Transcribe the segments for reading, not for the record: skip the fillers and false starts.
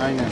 Aynen.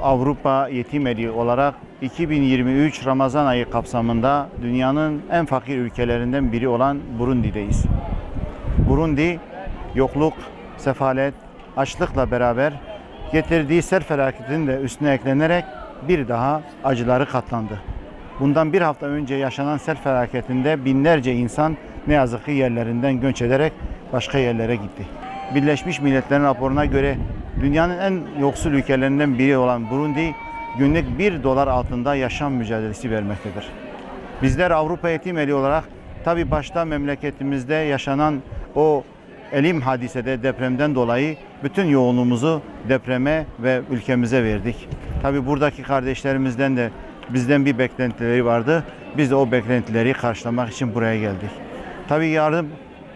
Avrupa Yetim Evi olarak 2023 Ramazan ayı kapsamında dünyanın en fakir ülkelerinden biri olan Burundi'deyiz. Burundi, yokluk, sefalet, açlıkla beraber getirdiği sel felaketinin de üstüne eklenerek bir daha acıları katlandı. Bundan bir hafta önce yaşanan sel felaketinde binlerce insan ne yazık ki yerlerinden göç ederek başka yerlere gitti. Birleşmiş Milletler'in raporuna göre dünyanın en yoksul ülkelerinden biri olan Burundi, günlük $1 altında yaşam mücadelesi vermektedir. Bizler Avrupa Yetim Evi olarak tabi başta memleketimizde yaşanan o elim hadisede depremden dolayı bütün yoğunluğumuzu depreme ve ülkemize verdik. Tabi buradaki kardeşlerimizden de bizden bir beklentileri vardı. Biz de o beklentileri karşılamak için buraya geldik. Tabi yardım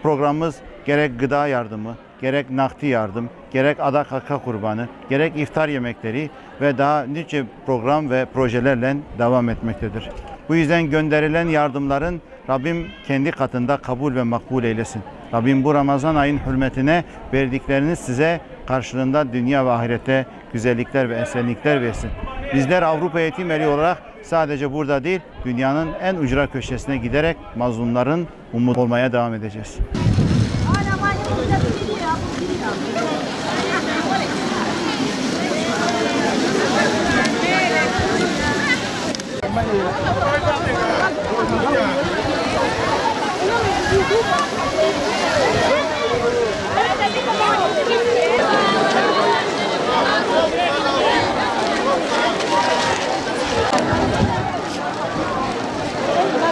programımız gerek gıda yardımı, gerek nakdi yardım, gerek adak hakka kurbanı, gerek iftar yemekleri ve daha nice program ve projelerle devam etmektedir. Bu yüzden gönderilen yardımların Rabbim kendi katında kabul ve makbul eylesin. Rabbim bu Ramazan ayın hürmetine verdiklerini size karşılığında dünya ve ahirette güzellikler ve esenlikler versin. Bizler Avrupa Yetim Evi olarak sadece burada değil, dünyanın en ücra köşesine giderek mazlumların umut olmaya devam edeceğiz.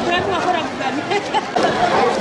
Bırakma, bırak.